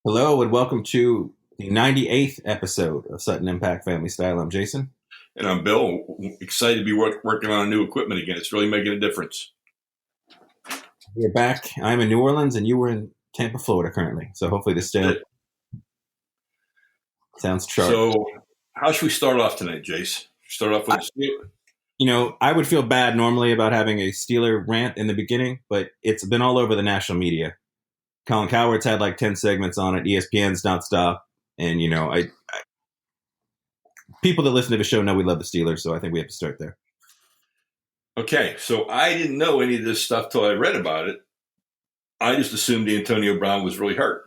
Hello and welcome to the 98th episode of Sutton Impact Family Style. I'm Jason. And I'm Bill. Excited to be working on new equipment again. It's really making a difference. We're back. I'm in New Orleans and you were in Tampa, Florida currently. So hopefully this sounds sharp. So how should we start off tonight, Jace? Start off with the Steelers. I would feel bad normally about having a Steeler rant in the beginning, but it's been all over the national media. Colin Cowherd's had like 10 segments on it. ESPN's not stop. And, people that listen to the show know we love the Steelers, so I think we have to start there. Okay, so I didn't know any of this stuff till I read about it. I just assumed Antonio Brown was really hurt.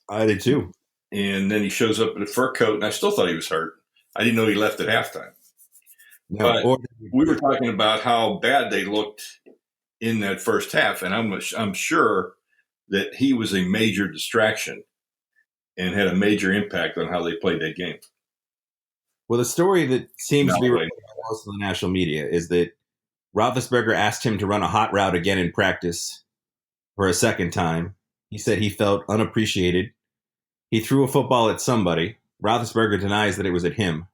I did too. And then he shows up in a fur coat, and I still thought he was hurt. I didn't know he left at halftime. But we were talking about how bad they looked in that first half, and I'm sure that he was a major distraction and had a major impact on how they played that game. Well, the story that seems to be reported by most of the national media is that Roethlisberger asked him to run a hot route again in practice for a second time. He said he felt unappreciated. He threw a football at somebody. Roethlisberger denies that it was at him.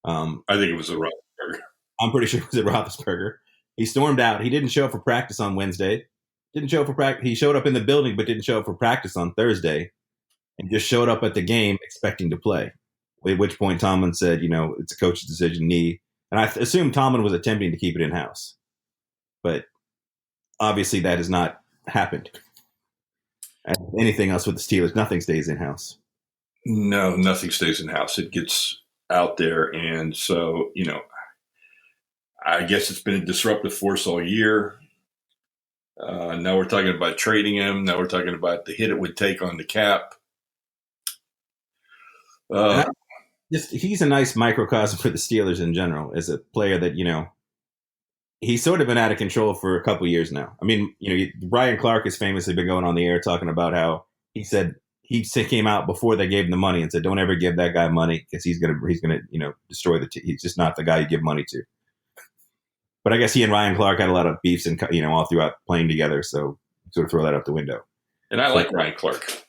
I think it was at Roethlisberger. I'm pretty sure it was at Roethlisberger. He stormed out. He didn't show up for practice on Wednesday. Didn't show up for practice. He showed up in the building, but didn't show up for practice on Thursday, and just showed up at the game expecting to play. At which point Tomlin said, it's a coach's decision, knee. And I assume Tomlin was attempting to keep it in-house. But obviously that has not happened. And anything else with the Steelers, nothing stays in-house. No, nothing stays in-house. It gets out there. And so, I guess it's been a disruptive force all year. Now we're talking about trading him. Now we're talking about the hit it would take on the cap. He's a nice microcosm for the Steelers in general as a player that, he's sort of been out of control for a couple of years now. I mean, Brian Clark has famously been going on the air talking about how he said he came out before they gave him the money and said, don't ever give that guy money because he's going to destroy the team. He's just not the guy you give money to. But I guess he and Ryan Clark had a lot of beefs and, all throughout playing together. So sort of throw that out the window. And I like Ryan Clark.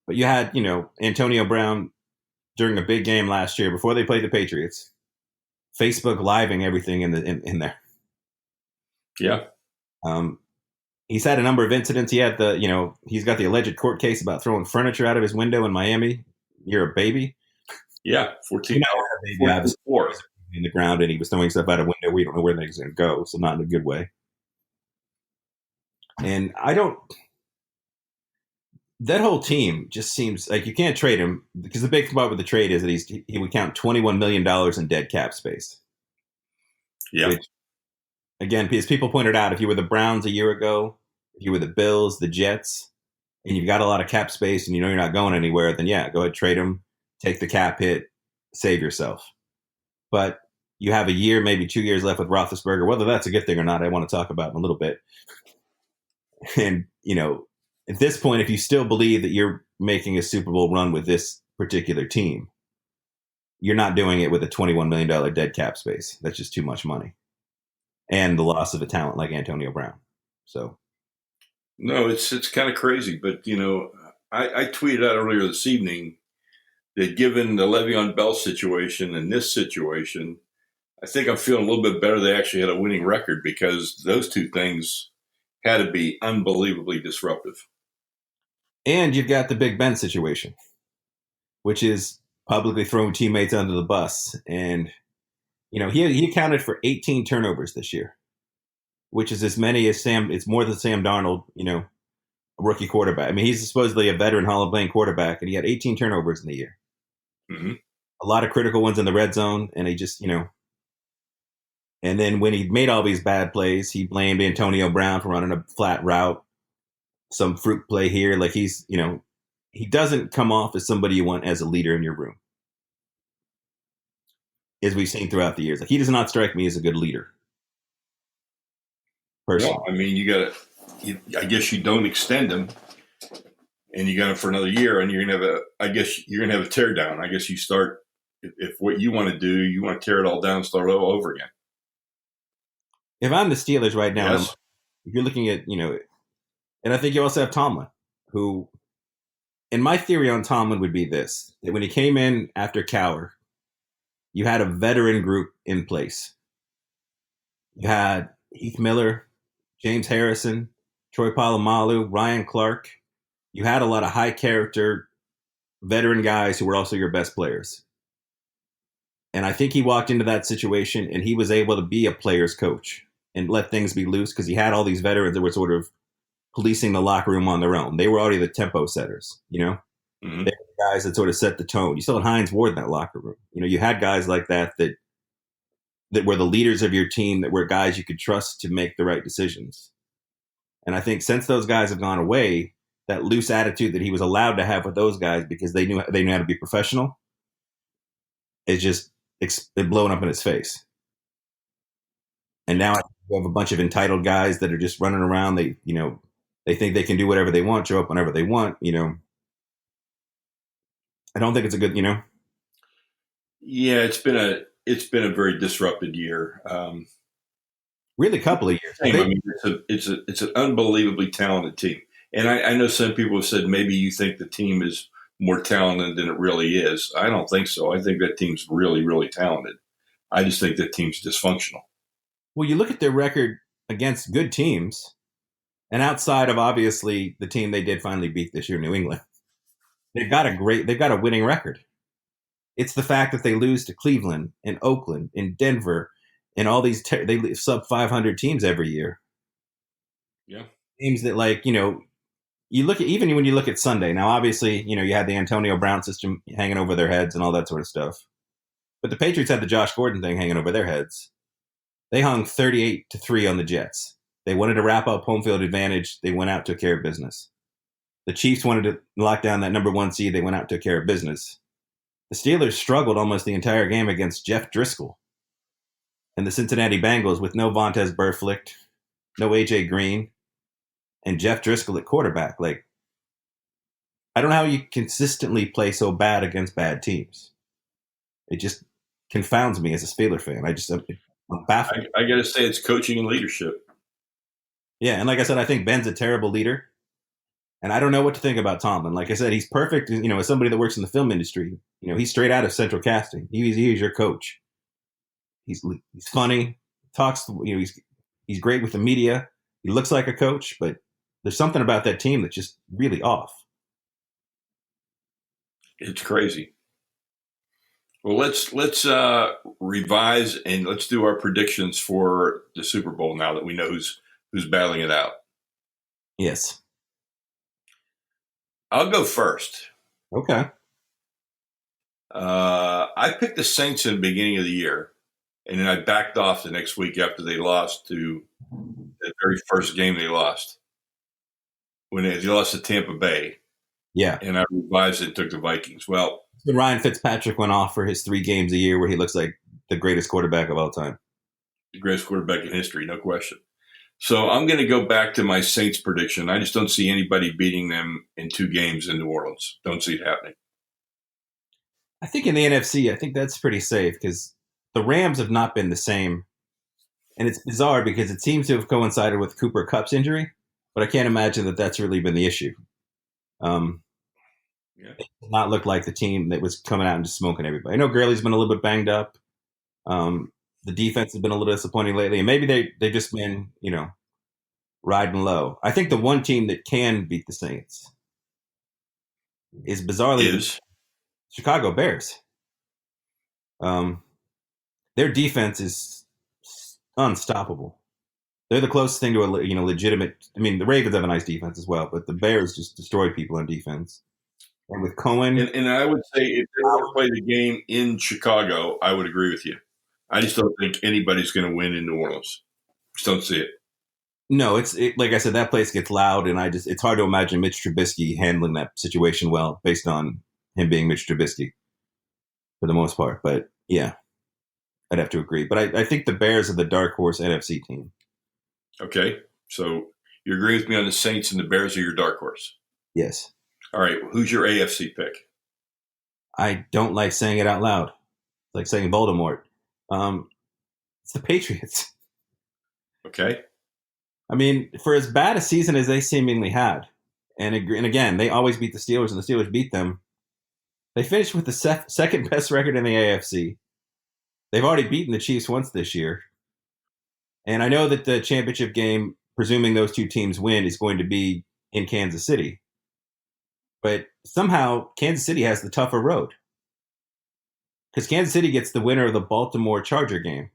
But you had, Antonio Brown during a big game last year before they played the Patriots, Facebook living everything in there. Yeah. He's had a number of incidents. He had he's got the alleged court case about throwing furniture out of his window in Miami. You're a baby. Yeah. 14 hours. In the ground, and he was throwing stuff out a window. We don't know where things are going to go, so not in a good way. And that whole team just seems like you can't trade him because the big part with the trade is that he would count $21 million in dead cap space. Yeah. Which, again, as people pointed out, if you were the Browns a year ago, if you were the Bills, the Jets, and you've got a lot of cap space and you're not going anywhere, then yeah, go ahead, trade him, take the cap hit, save yourself. But you have a year, maybe 2 years left with Roethlisberger. Whether that's a good thing or not, I want to talk about in a little bit. And, at this point, if you still believe that you're making a Super Bowl run with this particular team, you're not doing it with a $21 million dead cap space. That's just too much money. And the loss of a talent like Antonio Brown. So, no, it's kind of crazy. But, I tweeted out earlier this evening that given the Le'Veon Bell situation and this situation, I think I'm feeling a little bit better. They actually had a winning record because those two things had to be unbelievably disruptive. And you've got the Big Ben situation, which is publicly throwing teammates under the bus. And, he accounted for 18 turnovers this year, which is as many as it's more than Sam Darnold, a rookie quarterback. I mean, he's supposedly a veteran Hall of Fame quarterback, and he had 18 turnovers in the year. Mm-hmm. A lot of critical ones in the red zone, and he just, and then when he made all these bad plays, he blamed Antonio Brown for running a flat route, some fruit play here. Like he doesn't come off as somebody you want as a leader in your room, as we've seen throughout the years. Like he does not strike me as a good leader. Personally. No, I mean, I guess you don't extend him. And you got him for another year, and you're gonna have a tear down. I guess you start if what you want to do, you want to tear it all down, and start all over again. If I'm the Steelers right now, yes. If you're looking at and I think you also have Tomlin, who And my theory on Tomlin would be this: that when he came in after Cowher, you had a veteran group in place. You had Heath Miller, James Harrison, Troy Polamalu, Ryan Clark. You had a lot of high character veteran guys who were also your best players. And I think he walked into that situation and he was able to be a player's coach and let things be loose because he had all these veterans that were sort of policing the locker room on their own. They were already the tempo setters, you know? Mm-hmm. They were the guys that sort of set the tone. You still had Hines Ward in that locker room. You know, you had guys like that were the leaders of your team, that were guys you could trust to make the right decisions. And I think since those guys have gone away, that loose attitude that he was allowed to have with those guys because they knew how to be professional is just blown up in his face. And now you have a bunch of entitled guys that are just running around. They think they can do whatever they want, show up whenever they want. You know, I don't think it's a good. Yeah, it's been a very disrupted year. Really, a couple of years. I mean, it's an unbelievably talented team, and I know some people have said maybe you think the team is more talented than it really is. I don't think so. I think that team's really, really talented. I just think that team's dysfunctional. Well, you look at their record against good teams, and outside of obviously the team they did finally beat this year, New England, they've got a winning record. It's the fact that they lose to Cleveland and Oakland and Denver and all these they sub 500 teams every year. Yeah, teams that you look at, even when you look at Sunday. Now, obviously, you had the Antonio Brown system hanging over their heads and all that sort of stuff, but the Patriots had the Josh Gordon thing hanging over their heads. They hung 38-3 on the Jets. They wanted to wrap up home field advantage. They went out, took care of business. The Chiefs wanted to lock down that number 1 seed. They went out, took care of business. The Steelers struggled almost the entire game against Jeff Driscoll and the Cincinnati Bengals with no Vontaze Burfict, no AJ Green, and Jeff Driscoll at quarterback. Like, I don't know how you consistently play so bad against bad teams. It just confounds me as a Steelers fan. I'm baffled. I got to say, it's coaching and leadership. Yeah, and like I said, I think Ben's a terrible leader, and I don't know what to think about Tomlin. Like I said, he's perfect. As somebody that works in the film industry, he's straight out of Central Casting. He's your coach. He's funny, talks. He's great with the media. He looks like a coach, but there's something about that team that's just really off. It's crazy. Well, let's revise and let's do our predictions for the Super Bowl now that we know who's battling it out. Yes. I'll go first. Okay. I picked the Saints in the beginning of the year, and then I backed off the next week after they lost to the very first game they lost. When they lost to Tampa Bay. Yeah. And I revised it and took the Vikings. Well, when Ryan Fitzpatrick went off for his 3 games a year where he looks like the greatest quarterback of all time. The greatest quarterback in history, no question. So I'm going to go back to my Saints prediction. I just don't see anybody beating them in 2 games in New Orleans. Don't see it happening. I think in the NFC, I think that's pretty safe because the Rams have not been the same. And it's bizarre because it seems to have coincided with Cooper Kupp's injury, but I can't imagine that that's really been the issue. It did not look like the team that was coming out and just smoking everybody. I know Gurley's been a little bit banged up. The defense has been a little disappointing lately, and maybe they've just been, riding low. I think the one team that can beat the Saints is bizarrely Chicago Bears. Their defense is unstoppable. They're the closest thing to a legitimate. I mean, the Ravens have a nice defense as well, but the Bears just destroy people on defense. And with Cohen, and I would say if they were to play the game in Chicago, I would agree with you. I just don't think anybody's going to win in New Orleans. Just don't see it. No, it's like I said, that place gets loud, and it's hard to imagine Mitch Trubisky handling that situation well, based on him being Mitch Trubisky for the most part. But yeah, I'd have to agree. But I think the Bears are the dark horse NFC team. Okay, so you agree with me on the Saints and the Bears are your dark horse? Yes. All right, who's your AFC pick? I don't like saying it out loud. It's like saying Voldemort. It's the Patriots. Okay. I mean, for as bad a season as they seemingly had, And again, they always beat the Steelers, and the Steelers beat them. They finished with the second best record in the AFC. They've already beaten the Chiefs once this year. And I know that the championship game, presuming those two teams win, is going to be in Kansas City. But somehow Kansas City has the tougher road. Because Kansas City gets the winner of the Baltimore Charger game,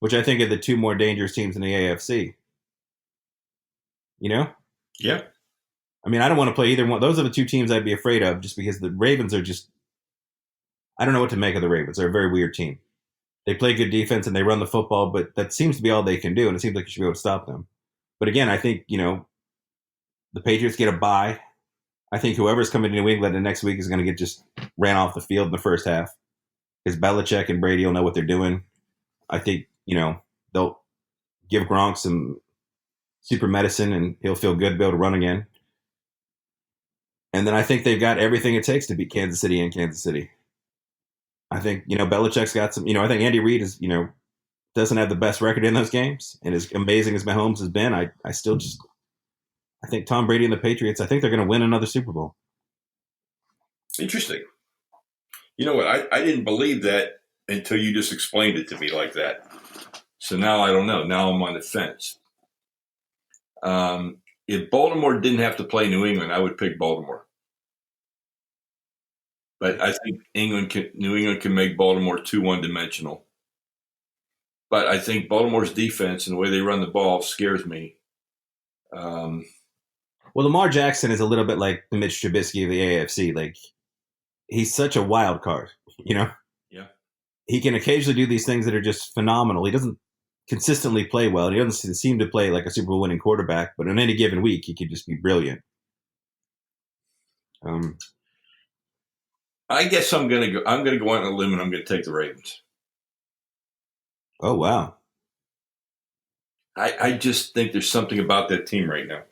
which I think are the two more dangerous teams in the AFC. You know? Yeah. I mean, I don't want to play either one. Those are the two teams I'd be afraid of just because the Ravens are just, I don't know what to make of the Ravens. They're a very weird team. They play good defense and they run the football, but that seems to be all they can do, and it seems like you should be able to stop them. But again, I think, the Patriots get a bye. I think whoever's coming to New England the next week is going to get just ran off the field in the first half because Belichick and Brady will know what they're doing. I think, they'll give Gronk some super medicine and he'll feel good to be able to run again. And then I think they've got everything it takes to beat Kansas City and Kansas City. I think, Belichick's got some, I think Andy Reid is, doesn't have the best record in those games. And as amazing as Mahomes has been, I think Tom Brady and the Patriots, I think they're going to win another Super Bowl. Interesting. You know what? I didn't believe that until you just explained it to me like that. So now I don't know. Now I'm on the fence. If Baltimore didn't have to play New England, I would pick Baltimore. But I think New England can make Baltimore too one-dimensional. But I think Baltimore's defense and the way they run the ball scares me. Well, Lamar Jackson is a little bit like the Mitch Trubisky of the AFC. Like, he's such a wild card, Yeah. He can occasionally do these things that are just phenomenal. He doesn't consistently play well. He doesn't seem to play like a Super Bowl winning quarterback, but on any given week, he could just be brilliant. I guess I'm going to go out on a limb and I'm going to take the Ravens. Oh, wow. I just think there's something about that team right now.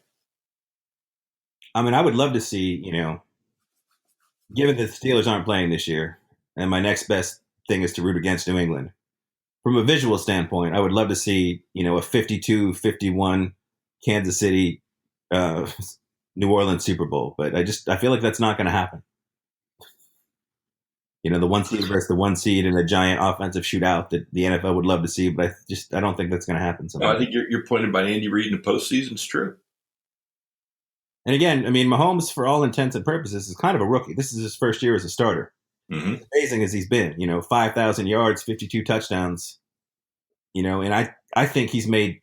I mean, I would love to see, given that the Steelers aren't playing this year, and my next best thing is to root against New England. From a visual standpoint, I would love to see, a 52-51 Kansas City, New Orleans Super Bowl. But I feel like that's not going to happen. The 1 seed versus the 1 seed in a giant offensive shootout that the NFL would love to see, but I don't think that's going to happen. No, I think your point about Andy Reid in the postseason is true. And again, I mean, Mahomes, for all intents and purposes, is kind of a rookie. This is his first year as a starter. Mm-hmm. As amazing as he's been, 5,000 yards, 52 touchdowns, and I think he's made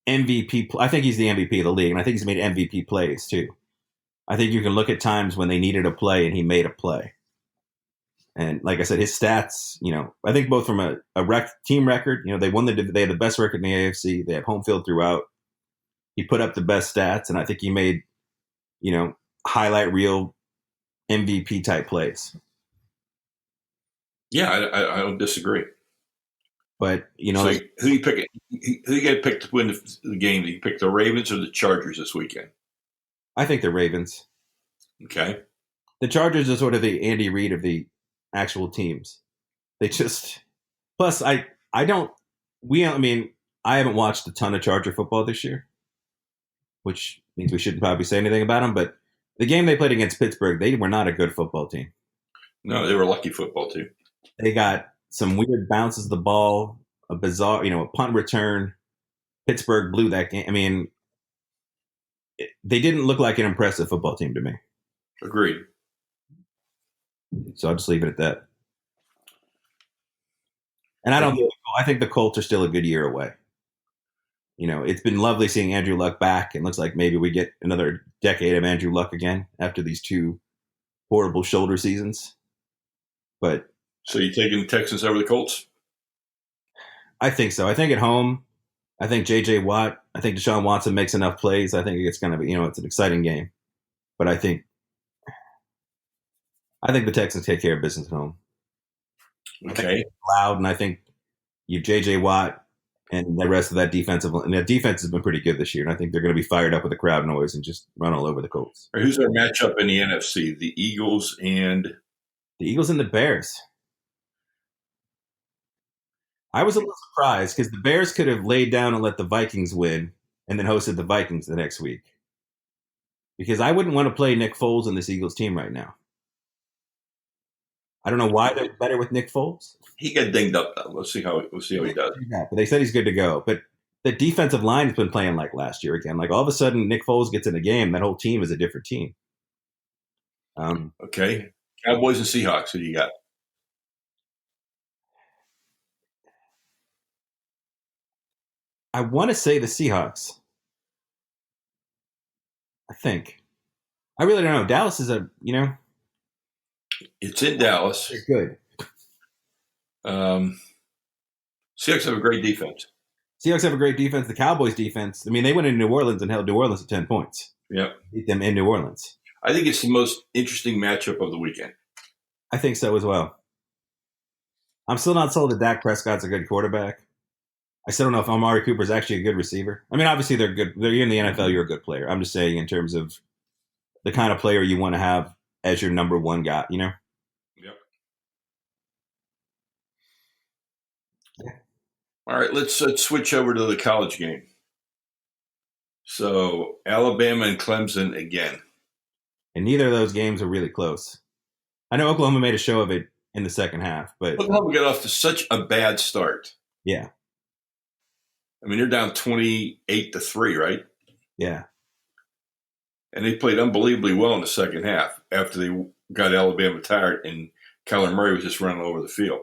MVP. I think he's the MVP of the league, and I think he's made MVP plays too. I think you can look at times when they needed a play and he made a play. And like I said, his stats, I think both from a team record, they had the best record in the AFC. They have home field throughout. He put up the best stats, and I think he made, highlight reel MVP type plays. Yeah, I don't disagree. But so who you pick? Who you got to pick to win the game? Do you pick the Ravens or the Chargers this weekend? I think the Ravens. Okay. The Chargers are sort of the Andy Reid of the actual teams. They just plus I haven't watched a ton of Charger football this year, which means we shouldn't probably say anything about them. But the game they played against Pittsburgh, they were not a good football team. No, they were a lucky football team. They got some weird bounces of the ball, a bizarre, a punt return. Pittsburgh blew that game. I mean, they didn't look like an impressive football team to me. Agreed. So I'll just leave it at that. And I think the Colts are still a good year away. It's been lovely seeing Andrew Luck back, and looks like maybe we get another decade of Andrew Luck again after these two horrible shoulder seasons. But so you taking the Texans over the Colts? I think so. I think at home, I think J.J. Watt, I think Deshaun Watson makes enough plays. I think it's going to be, it's an exciting game. But I think the Texans take care of business at home. Okay. Loud, and I think you have J.J. Watt and the rest of that defensive, and that defense has been pretty good this year. And I think they're going to be fired up with the crowd noise and just run all over the Colts. Right, who's our matchup in the NFC? The Eagles and the Bears. I was a little surprised because the Bears could have laid down and let the Vikings win and then hosted the Vikings the next week. because I wouldn't want to play Nick Foles in this Eagles team right now. I don't know why they're better with Nick Foles. He got dinged up though. We'll see how he does. But they said he's good to go. But the defensive line has been playing like last year again. Like all of a sudden, Nick Foles gets in the game. That whole team is a different team. Okay, Cowboys and Seahawks. Who do you got? I want to say the Seahawks. I think. I really don't know. Dallas is It's in Dallas. They're good. Seahawks have a great defense. Seahawks have a great defense. The Cowboys' defense. I mean, they went into New Orleans and held New Orleans to 10 points. Yeah, beat them in New Orleans. I think it's the most interesting matchup of the weekend. I think so as well. I'm still not sold that Dak Prescott's a good quarterback. I still don't know if Amari Cooper's actually a good receiver. I mean, obviously they're good. You're in the NFL, you're a good player. I'm just saying in terms of the kind of player you want to have as your number one guy, Yep. Yeah. All right, let's switch over to the college game. So Alabama and Clemson again. And neither of those games are really close. I know Oklahoma made a show of it in the second half, but Oklahoma got off to such a bad start. Yeah. I mean, they're down 28-3, right? Yeah. And they played unbelievably well in the second half after they got Alabama tired and Kyler Murray was just running over the field.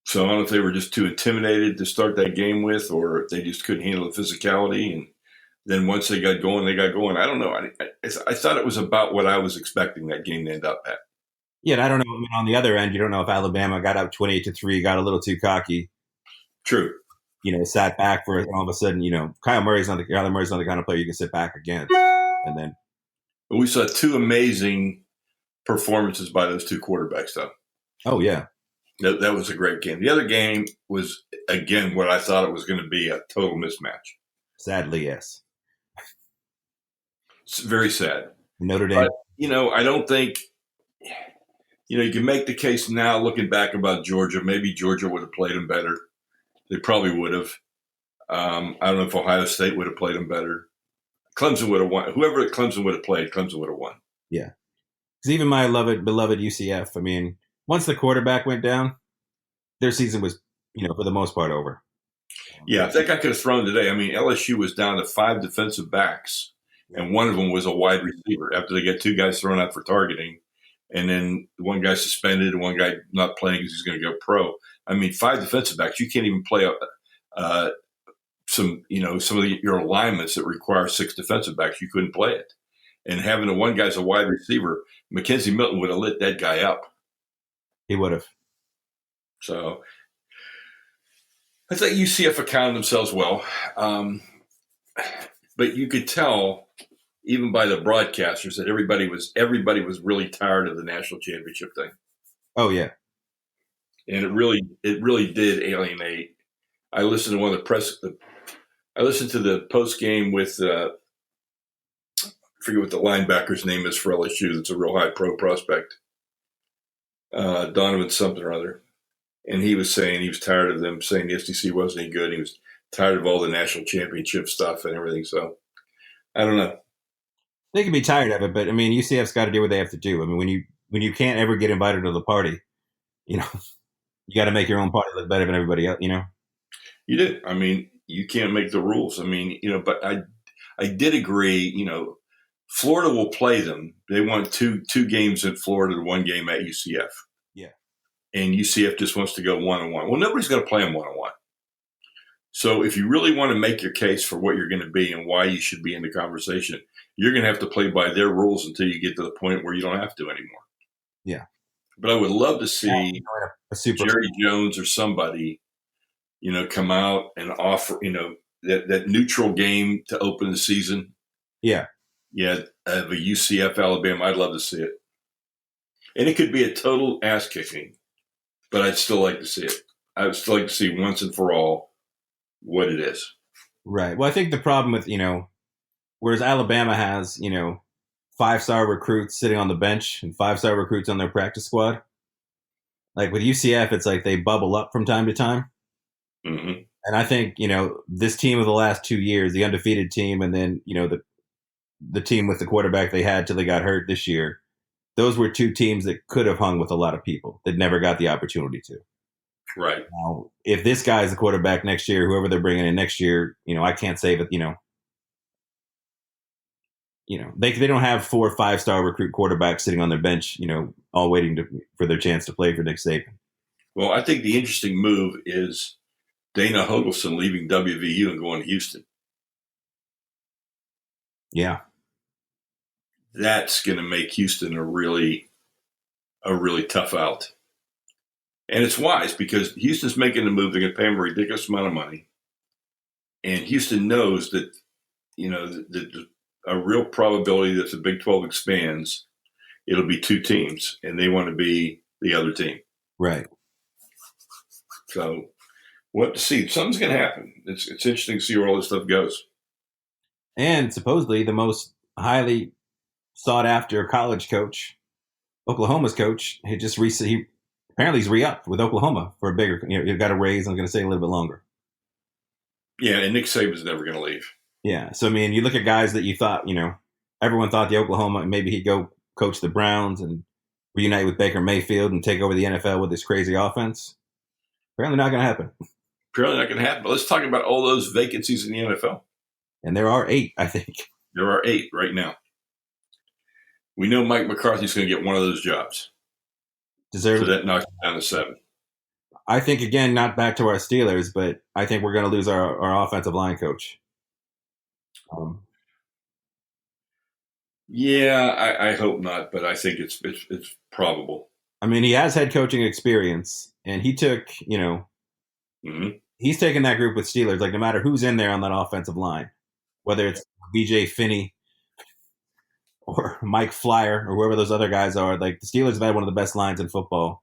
So I don't know if they were just too intimidated to start that game with, or they just couldn't handle the physicality. And then once they got going, I don't know. I thought it was about what I was expecting that game to end up at. Yeah, and I don't know. I mean, on the other end, you don't know if Alabama got up 28-3, got a little too cocky. True. Sat back for it, and all of a sudden, Kyler Murray's not the kind of player you can sit back against. And then we saw two amazing performances by those two quarterbacks, though. Oh, yeah. That was a great game. The other game was, again, what I thought it was going to be, a total mismatch. Sadly, yes. It's very sad. Notre Dame. But, I don't think, you can make the case now looking back about Georgia. Maybe Georgia would have played them better. They probably would have. I don't know if Ohio State would have played them better. Clemson would have won. Whoever Clemson would have played, Clemson would have won. Yeah. Because even my beloved UCF, I mean, once the quarterback went down, their season was, for the most part over. Yeah, if that guy could have thrown today, I mean, LSU was down to 5 defensive backs, and one of them was a wide receiver after they got 2 guys thrown out for targeting, and then one guy suspended and one guy not playing because he's going to go pro. I mean, 5 defensive backs, you can't even play some of your alignments that require 6 defensive backs. You couldn't play it. And having the one guy's a wide receiver, Mackenzie Milton would have lit that guy up. He would have. So I think UCF accounted themselves well. But you could tell, even by the broadcasters, that everybody was really tired of the national championship thing. Oh, yeah. And it really did alienate. I listened to I listened to the post game with I forget what the linebacker's name is for LSU. That's a real high pro prospect, Donovan something or other, and he was saying he was tired of them saying the SEC wasn't any good. He was tired of all the national championship stuff and everything. So I don't know. They can be tired of it, but I mean, UCF's got to do what they have to do. I mean, when you can't ever get invited to the party, you got to make your own party look better than everybody else. You do. I mean, you can't make the rules. I mean, but I did agree. Florida will play them. They want two games in Florida and 1 game at UCF. Yeah. And UCF just wants to go 1-1. Well, nobody's going to play them 1-1. So if you really want to make your case for what you're going to be and why you should be in the conversation, you're going to have to play by their rules until you get to the point where you don't have to anymore. Yeah. But I would love to see Jerry Jones or somebody, come out and offer, that neutral game to open the season. Yeah. Yeah, of a UCF Alabama, I'd love to see it. And it could be a total ass kicking, but I'd still like to see it. I would still like to see once and for all what it is. Right. Well, I think the problem with, whereas Alabama has, 5-star recruits sitting on the bench and 5-star recruits on their practice squad. Like with UCF, it's like they bubble up from time to time. Mm-hmm. And I think, this team of the last 2 years, the undefeated team, and then, the the team with the quarterback they had till they got hurt this year. Those were two teams that could have hung with a lot of people that never got the opportunity to. Right. Now, if this guy is the quarterback next year, whoever they're bringing in next year, I can't say that, they don't have 4 or 5-star recruit quarterbacks sitting on their bench, all waiting for their chance to play for Nick Saban. Well, I think the interesting move is Dana Hogelson leaving WVU and going to Houston. Yeah. That's going to make Houston a really tough out. And it's wise because Houston's making the move. They're going to pay him a ridiculous amount of money. And Houston knows that, that a real probability that the Big 12 expands, it'll be 2 teams, and they want to be the other team. Right. So what to see? Something's going to happen. It's interesting to see where all this stuff goes. And supposedly the most highly sought after college coach, Oklahoma's coach, apparently he's re-upped with Oklahoma for a bigger, you've got a raise. I'm going to say a little bit longer. Yeah, and Nick Saban's never going to leave. Yeah, so I mean, you look at guys that you thought, everyone thought the Oklahoma, maybe he'd go coach the Browns and reunite with Baker Mayfield and take over the NFL with this crazy offense. Apparently not going to happen. Apparently not going to happen. But let's talk about all those vacancies in the NFL. And there are 8, I think. There are 8 right now. We know Mike McCarthy's going to get one of those jobs. Deserved. So that knocks it down to 7. I think, again, not back to our Steelers, but I think we're going to lose our offensive line coach. Yeah, I hope not, but I think it's probable. I mean, he has head coaching experience, and he took, he's taken that group with Steelers, like no matter who's in there on that offensive line, whether it's BJ Finney or Mike Flyer or whoever those other guys are, like the Steelers have had one of the best lines in football,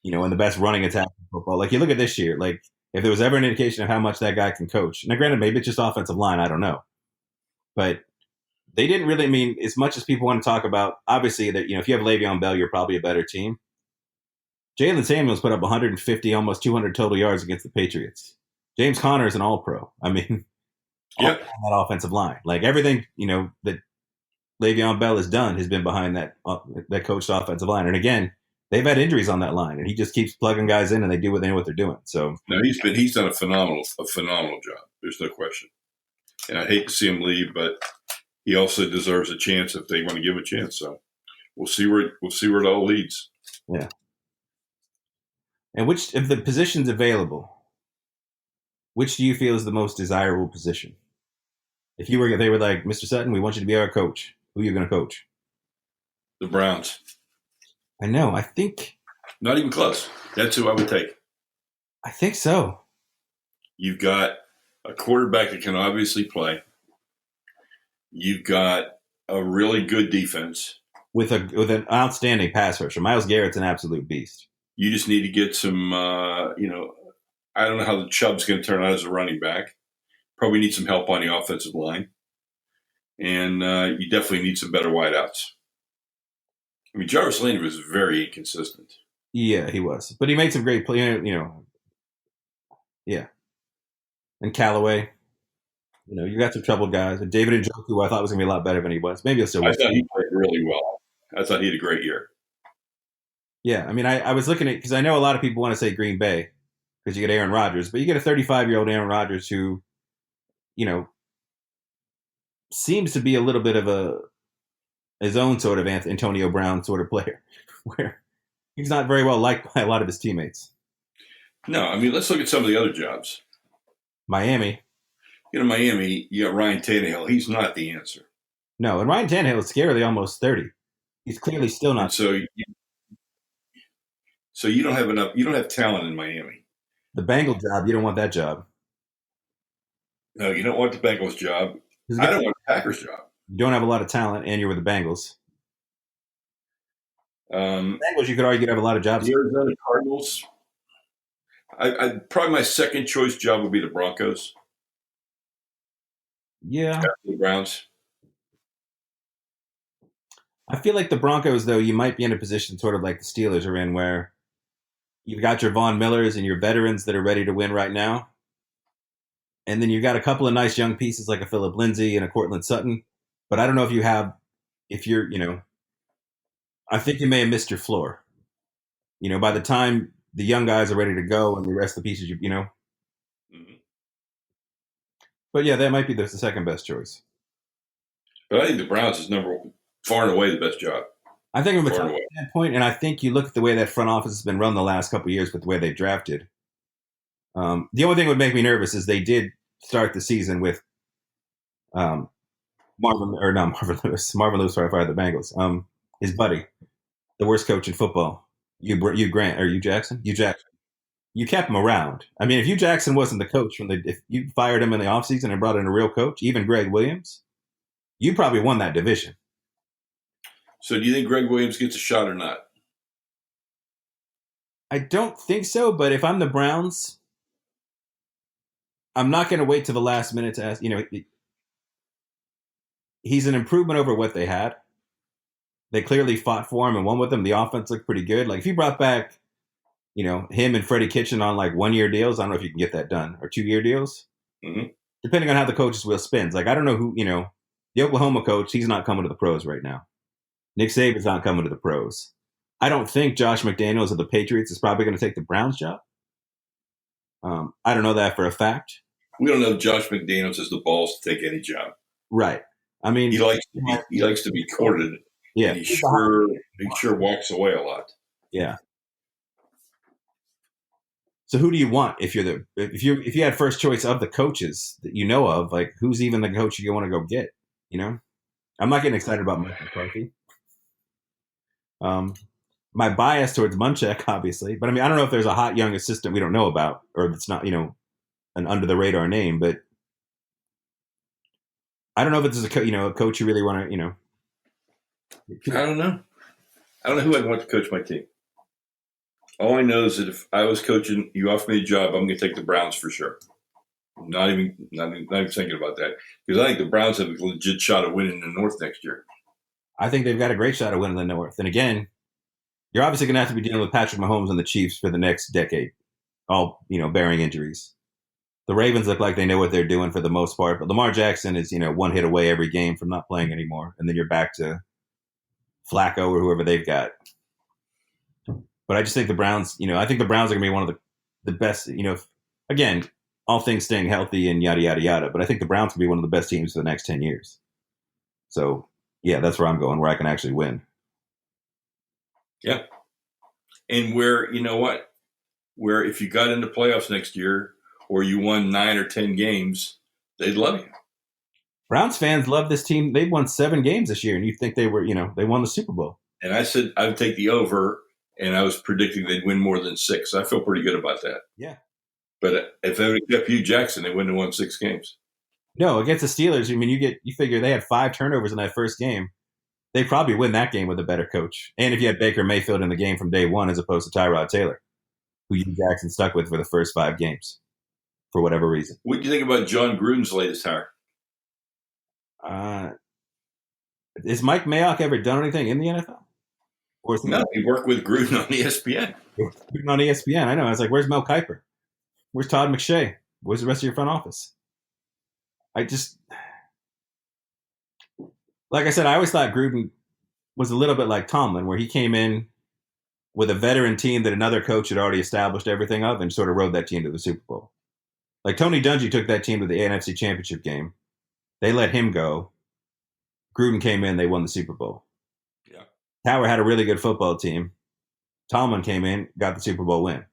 and the best running attack in football. Like you look at this year, like if there was ever an indication of how much that guy can coach, now granted, maybe it's just offensive line, I don't know. But they didn't really, as much as people want to talk about, obviously that, if you have Le'Veon Bell, you're probably a better team. Jalen Samuels put up 150, almost 200 total yards against the Patriots. James Conner is an all-pro. On that offensive line. Like everything, that Le'Veon Bell has done has been behind that coached offensive line. And again, they've had injuries on that line, and he just keeps plugging guys in, and they know what they're doing. So no, he's done a phenomenal job. There's no question. And I hate to see him leave, but he also deserves a chance if they want to give him a chance. So we'll see where it all leads. Yeah. And which of the positions available, which do you feel is the most desirable position? If they were like, Mr. Sutton, we want you to be our coach, who are you going to coach? The Browns. I know. I think not even close. That's who I would take. I think so. You've got a quarterback that can obviously play. You've got a really good defense with an outstanding pass rusher. Myles Garrett's an absolute beast. You just need to get some. I don't know how the Chubb's going to turn out as a running back. Probably need some help on the offensive line, and you definitely need some better wideouts. I mean, Jarvis Landry was very inconsistent. Yeah, he was, but he made some great plays. Yeah, and Callaway. You got some troubled guys. And David Njoku, I thought was going to be a lot better than he was. Maybe he'll still. I thought he played really well. I thought he had a great year. Yeah, I was looking at, because I know a lot of people want to say Green Bay because you get Aaron Rodgers, but you get a 35-year-old Aaron Rodgers who, seems to be a little bit of his own sort of Antonio Brown sort of player, where he's not very well liked by a lot of his teammates. No, let's look at some of the other jobs. Miami. Miami, you got Ryan Tannehill. He's not the answer. No, and Ryan Tannehill is scarily almost 30. He's clearly still not. So you don't have enough. You don't have talent in Miami. The Bengal job, you don't want that job. No, you don't want the Bengals job. I don't want the Packers job. You don't have a lot of talent, and you're with the Bengals. Bengals, you could argue, have a lot of jobs. The Arizona Cardinals. I probably my second choice job would be the Broncos. Yeah. After the Browns. I feel like the Broncos, though, you might be in a position sort of like the Steelers are in, where you've got your Von Millers and your veterans that are ready to win right now. And then you've got a couple of nice young pieces like a Phillip Lindsay and a Cortland Sutton. But I don't know if you're, I think you may have missed your floor. By the time the young guys are ready to go and the rest of the pieces, Mm-hmm. But yeah, that might be the second best choice. But I think the Browns is far and away the best job. I think from a talent standpoint, and I think you look at the way that front office has been run the last couple of years with the way they've drafted. The only thing that would make me nervous is they did start the season with Marvin Lewis. Marvin Lewis fired the Bengals. His buddy, the worst coach in football, Hugh Grant or Hugh Jackson. Hugh Jackson. You kept him around. I mean, if Hugh Jackson wasn't the coach if you fired him in the offseason and brought in a real coach, even Greg Williams, you probably won that division. So do you think Greg Williams gets a shot or not? I don't think so, but if I'm the Browns, I'm not going to wait to the last minute to ask. He's an improvement over what they had. They clearly fought for him and won with him. The offense looked pretty good. Like if you brought back, him and Freddie Kitchen on like 1-year deals, I don't know if you can get that done, or 2-year deals, depending on how the coach's wheel spins. Like I don't know who, the Oklahoma coach, he's not coming to the pros right now. Nick Saban's not coming to the pros. I don't think Josh McDaniels of the Patriots is probably going to take the Browns job. I don't know that for a fact. We don't know if Josh McDaniels has the balls to take any job. Right. I mean, he likes to be courted. Yeah. And he sure walks away a lot. Yeah. So who do you want if you had first choice of the coaches that you know of? Like who's even the coach you want to go get? I'm not getting excited about Mike McCarthy. My bias towards Munchak, obviously, but I mean I don't know if there's a hot young assistant we don't know about, or if it's not an under the radar name. But I don't know if it's a coach you really want to I don't know. I don't know who I'd want to coach my team. All I know is that if I was coaching, you offer me a job, I'm going to take the Browns for sure. Not even thinking about that, because I think the Browns have a legit shot of winning the North next year. I think they've got a great shot of winning the North. And again, you're obviously going to have to be dealing with Patrick Mahomes and the Chiefs for the next decade, all bearing injuries. The Ravens look like they know what they're doing for the most part, but Lamar Jackson is one hit away every game from not playing anymore, and then you're back to Flacco or whoever they've got. But I just think the Browns, I think the Browns are going to be one of the best, again, all things staying healthy and yada, yada, yada. But I think the Browns will be one of the best teams for the next 10 years. So, yeah, that's where I'm going, where I can actually win. Yeah. And where if you got into playoffs next year or you won 9 or 10 games, they'd love you. Browns fans love this team. They've won 7 games this year, and you think they were, they won the Super Bowl. And I said I would take the over, and I was predicting they'd win more than 6. I feel pretty good about that. Yeah. But if they would have kept Hugh Jackson, they wouldn't have won 6 games. No, against the Steelers, I mean, you figure they had 5 turnovers in that first game. They probably win that game with a better coach. And if you had Baker Mayfield in the game from day one as opposed to Tyrod Taylor, who Hugh Jackson stuck with for the first 5 games for whatever reason. What do you think about John Gruden's latest hire? Has Mike Mayock ever done anything in the NFL? No, he worked with Gruden on ESPN. Gruden on ESPN, I know. I was like, where's Mel Kiper? Where's Todd McShay? Where's the rest of your front office? Like I said, I always thought Gruden was a little bit like Tomlin, where he came in with a veteran team that another coach had already established everything of and sort of rode that team to the Super Bowl. Like Tony Dungy took that team to the NFC Championship game. They let him go. Gruden came in, they won the Super Bowl. Yeah. Tower had a really good football team. Tomlin came in, got the Super Bowl win.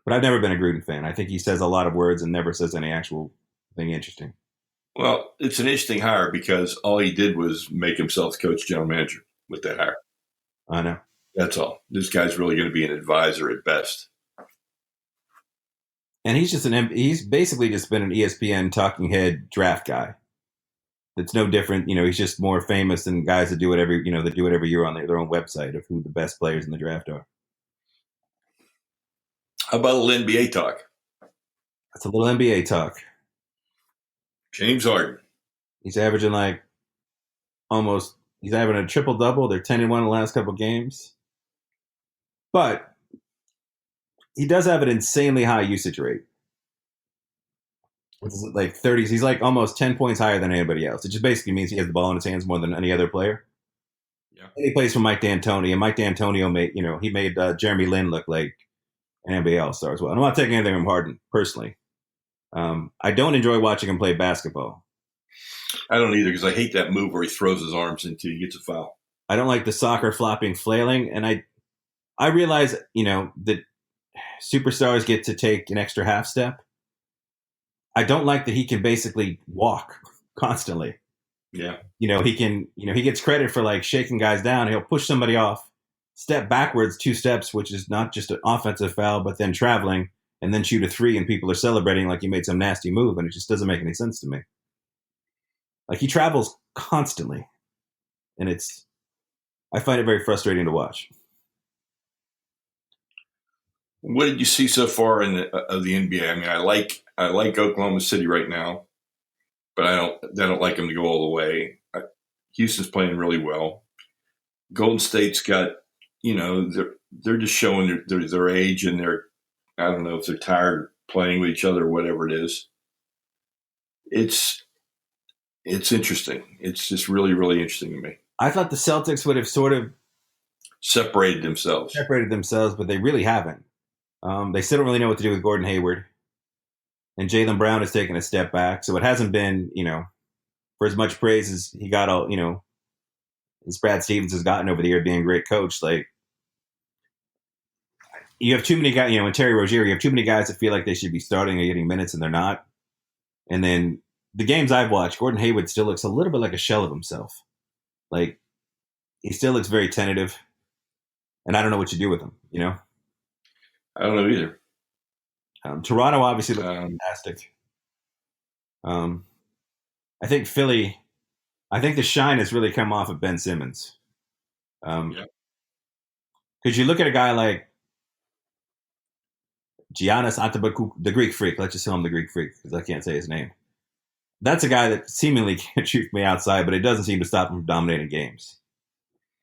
But I've never been a Gruden fan. I think he says a lot of words and never says any actual thing interesting. Well, it's an interesting hire because all he did was make himself coach general manager with that hire. I know. That's all. This guy's really going to be an advisor at best. And he's basically just been an ESPN talking head draft guy. It's no different. He's just more famous than guys that do it every year on their own website of who the best players in the draft are. How about a little NBA talk? That's a little NBA talk. James Harden. He's averaging he's having a triple-double. They're 10-1 in the last couple games. But he does have an insanely high usage rate. It's like 30s. He's like almost 10 points higher than anybody else. It just basically means he has the ball in his hands more than any other player. Yeah. And he plays for Mike D'Antoni, and Mike D'Antonio made Jeremy Lin look like an NBA All-Star as well. And I'm not taking anything from Harden personally. I don't enjoy watching him play basketball. I don't either, because I hate that move where he throws his arms until he gets a foul. I don't like the soccer flopping, flailing, and I realize, that superstars get to take an extra half step. I don't like that he can basically walk constantly. Yeah. He gets credit for like shaking guys down. He'll push somebody off, step backwards 2 steps, which is not just an offensive foul, but then traveling and then shoot a 3 and people are celebrating like he made some nasty move. And it just doesn't make any sense to me. Like he travels constantly and I find it very frustrating to watch. What did you see so far of the NBA? I mean, I like Oklahoma City right now, but I don't like them to go all the way. Houston's playing really well. Golden State's got, they're just showing their age, and I don't know if they're tired of playing with each other or whatever it is. It's interesting. It's just really, really interesting to me. I thought the Celtics would have sort of separated themselves, but they really haven't. They still don't really know what to do with Gordon Hayward. And Jaylen Brown has taken a step back. So it hasn't been, for as much praise as he got as Brad Stevens has gotten over the year being a great coach. Like, you have too many guys, in Terry Rozier, you have too many guys that feel like they should be starting and getting minutes and they're not. And then the games I've watched, Gordon Hayward still looks a little bit like a shell of himself. Like, he still looks very tentative. And I don't know what you do with him, I don't know either. Toronto obviously looks fantastic. I think Philly, the shine has really come off of Ben Simmons. Because you look at a guy like Giannis Antetokounmpo, the Greek Freak. Let's just call him the Greek Freak because I can't say his name. That's a guy that seemingly can't shoot from the outside, but it doesn't seem to stop him from dominating games.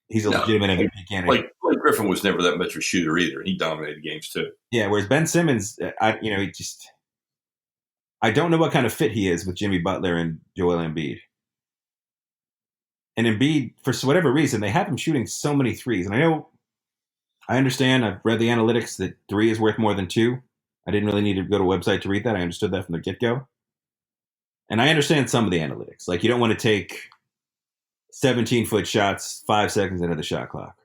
He's a legitimate MVP candidate. Like Blake Griffin was never that much of a shooter either. He dominated games too. Yeah, whereas Ben Simmons, I don't know what kind of fit he is with Jimmy Butler and Joel Embiid. And Embiid, for whatever reason, they have him shooting so many threes. And I understand, I've read the analytics that 3 is worth more than 2. I didn't really need to go to a website to read that. I understood that from the get-go. And I understand some of the analytics. Like, you don't want to take 17-foot shots 5 seconds into the shot clock.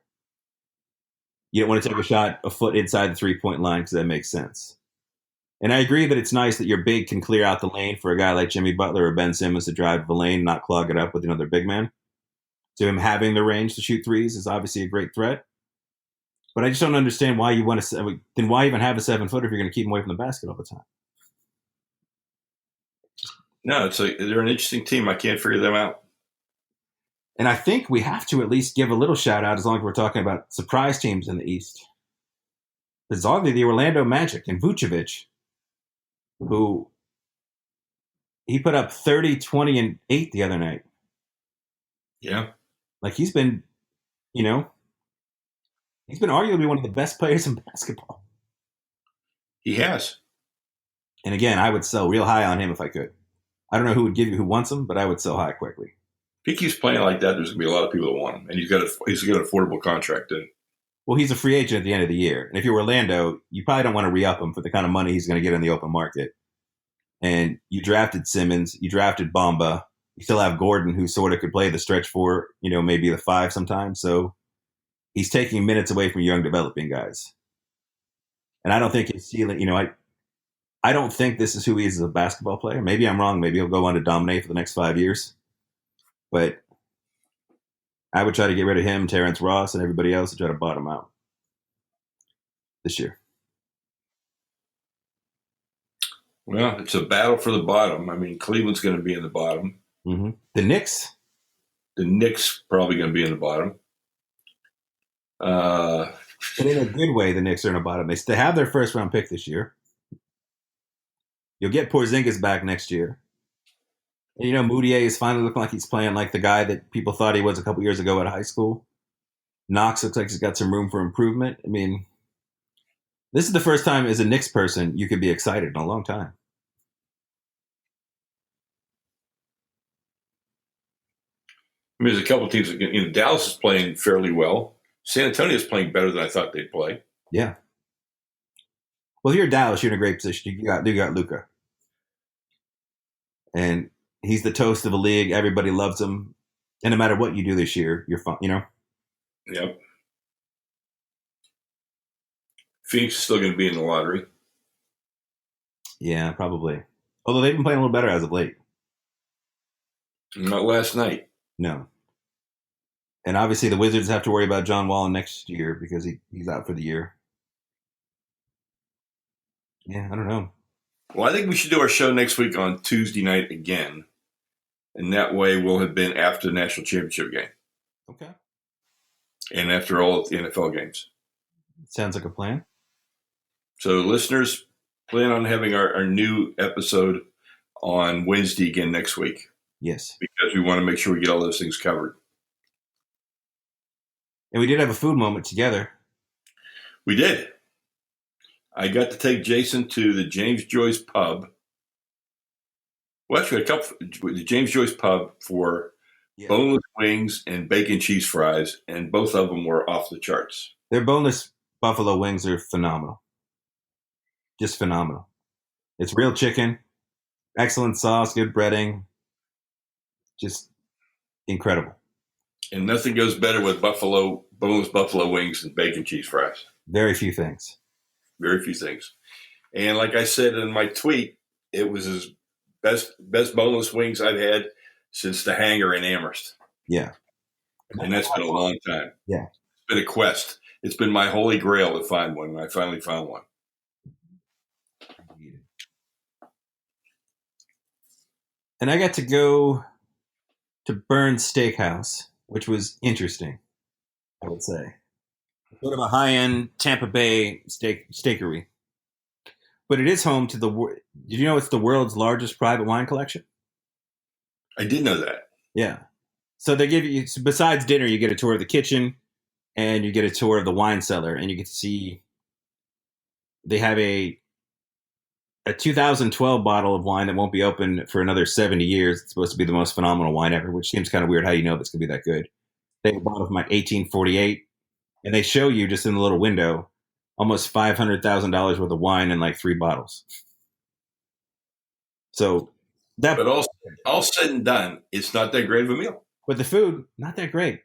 You don't want to take a shot a foot inside the 3-point line because that makes sense. And I agree that it's nice that your big can clear out the lane for a guy like Jimmy Butler or Ben Simmons to drive the lane and not clog it up with another big man. So him having the range to shoot threes is obviously a great threat. But I just don't understand why you want to. Then why even have a 7-footer if you're going to keep him away from the basket all the time? No, they're an interesting team. I can't figure them out. And I think we have to at least give a little shout out as long as we're talking about surprise teams in the East. Bizarrely, the Orlando Magic and Vucevic, who he put up 30, 20, and 8 the other night. Yeah. Like he's been arguably one of the best players in basketball. He has. And again, I would sell real high on him if I could. I don't know who wants him, but I would sell high quickly. If he keeps playing like that, there's going to be a lot of people that want him. And he's got an affordable contract in. Well, he's a free agent at the end of the year. And if you're Orlando, you probably don't want to re-up him for the kind of money he's going to get in the open market. And you drafted Simmons. You drafted Bamba. You still have Gordon, who sort of could play the stretch 4, maybe the 5 sometimes. So he's taking minutes away from young developing guys. And I don't think his ceiling, I don't think this is who he is as a basketball player. Maybe I'm wrong. Maybe he'll go on to dominate for the next 5 years. But I would try to get rid of him, Terrence Ross, and everybody else to try to bottom out this year. Well, it's a battle for the bottom. I mean, Cleveland's going to be in the bottom. Mm-hmm. The Knicks probably going to be in the bottom. But in a good way, the Knicks are in the bottom. They have their first round pick this year. You'll get Porzingis back next year. And, Moutier is finally looking like he's playing like the guy that people thought he was a couple years ago at high school. Knox looks like he's got some room for improvement. I mean, this is the first time as a Knicks person you could be excited in a long time. I mean, there's a couple of teams. Dallas is playing fairly well. San Antonio is playing better than I thought they'd play. Yeah. Well, you're Dallas. You're in a great position. You got Luka, and he's the toast of the league. Everybody loves him, and no matter what you do this year, you're fine. Yep. Phoenix is still going to be in the lottery. Yeah, probably. Although they've been playing a little better as of late. Not last night. No. And obviously the Wizards have to worry about John Wall next year because he's out for the year. Yeah, I don't know. Well, I think we should do our show next week on Tuesday night again. And that way we'll have been after the national championship game. Okay. And after all of the NFL games. Sounds like a plan. So listeners, plan on having our new episode on Wednesday again next week. Yes. Because we want to make sure we get all those things covered. And we did have a food moment together. We did. I got to take Jason to the James Joyce pub. Well, actually, the James Joyce pub for boneless wings and bacon cheese fries, and both of them were off the charts. Their boneless buffalo wings are phenomenal. Just phenomenal. It's real chicken, excellent sauce, good breading. Just incredible. And nothing goes better with boneless buffalo wings and bacon cheese fries. Very few things. Very few things. And like I said in my tweet, it was his best boneless wings I've had since the hangar in Amherst. Yeah. And that's been a long time. Yeah. It's been a quest. It's been my holy grail to find one, and I finally found one. And I got to go to Burns Steakhouse, which was interesting, I would say. Sort of a high-end Tampa Bay steakery. But it is home to did you know it's the world's largest private wine collection? I did know that. Yeah. So they give you, besides dinner, you get a tour of the kitchen and you get a tour of the wine cellar, and you get to see, they have a 2012 bottle of wine that won't be open for another 70 years. It's supposed to be the most phenomenal wine ever, which seems kind of weird how you know that's going to be that good. They have a bottle from like 1848, and they show you just in the little window almost $500,000 worth of wine in like 3 bottles. So that, but all said and done, it's not that great of a meal. But the food, not that great.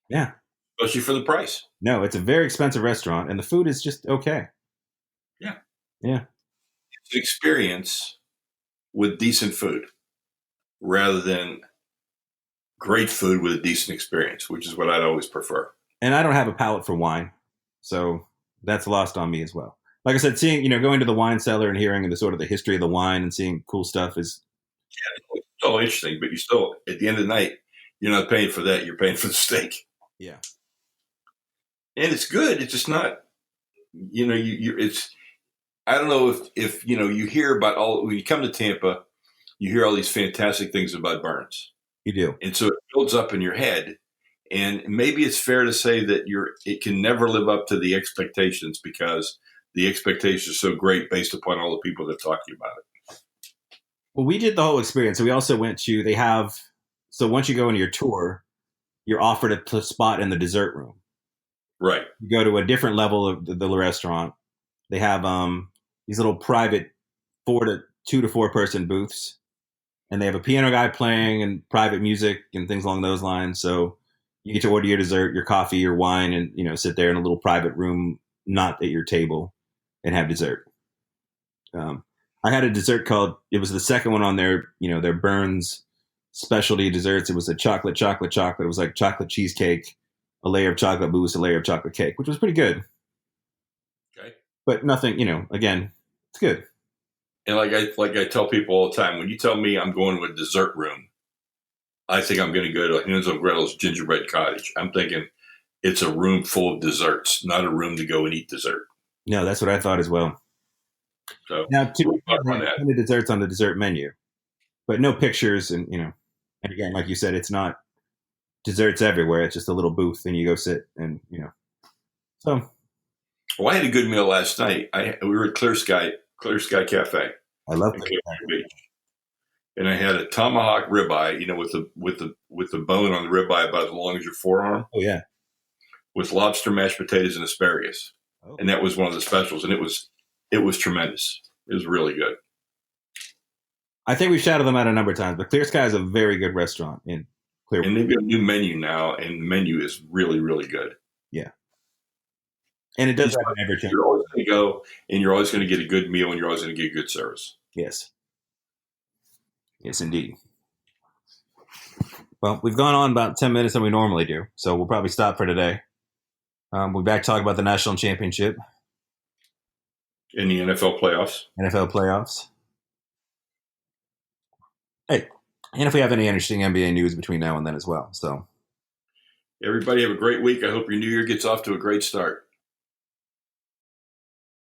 Yeah. Especially for the price. No, it's a very expensive restaurant, and the food is just okay. Yeah. Yeah. It's an experience with decent food rather than great food with a decent experience, which is what I'd always prefer. And I don't have a palate for wine, so that's lost on me as well. Like I said, going to the wine cellar and hearing the sort of the history of the wine and seeing cool stuff is... Yeah, it's all interesting, but you still, at the end of the night, you're not paying for that. You're paying for the steak. Yeah. And it's good. It's just not, it's... I don't know if you hear about when you come to Tampa, you hear all these fantastic things about Burns. You do. And so it builds up in your head. And maybe it's fair to say that it can never live up to the expectations because the expectations are so great based upon all the people that talk to you about it. Well, we did the whole experience. So we also went to, so once you go into your tour, you're offered a spot in the dessert room. Right. You go to a different level of the restaurant. They have these little private 2 to 4 person booths, and they have a piano guy playing and private music and things along those lines. So you get to order your dessert, your coffee, your wine, and sit there in a little private room, not at your table, and have dessert. I had a dessert it was the second one on their Burns specialty desserts. It was a chocolate. It was like chocolate cheesecake, a layer of chocolate mousse, a layer of chocolate cake, which was pretty good. Okay. But nothing, again, it's good. And like I tell people all the time, when you tell me I'm going to a dessert room, I think I'm going to go to Hansel and Gretel's Gingerbread Cottage. I'm thinking it's a room full of desserts, not a room to go and eat dessert. No, that's what I thought as well. So now, the desserts on the dessert menu, but no pictures, and and again, like you said, it's not desserts everywhere. It's just a little booth, and you go sit, and So, well, I had a good meal last night. We were at Clear Sky Cafe. I love it. Beach. and I had a tomahawk ribeye, with the bone on the ribeye about as long as your forearm. Oh yeah. With lobster, mashed potatoes, and asparagus, and that was one of the specials, and it was tremendous. It was really good. I think we've shouted them out a number of times, but Clear Sky is a very good restaurant in Clear. And they've got a new menu now, and the menu is really, really good. Yeah. And it does have an average. You're always going to go, and you're always going to get a good meal, and you're always going to get good service. Yes. Yes, indeed. Well, we've gone on about 10 minutes than we normally do, so we'll probably stop for today. We'll be back talking about the national championship. In the NFL playoffs. NFL playoffs. Hey, and if we have any interesting NBA news between now and then as well. So, everybody have a great week. I hope your new year gets off to a great start.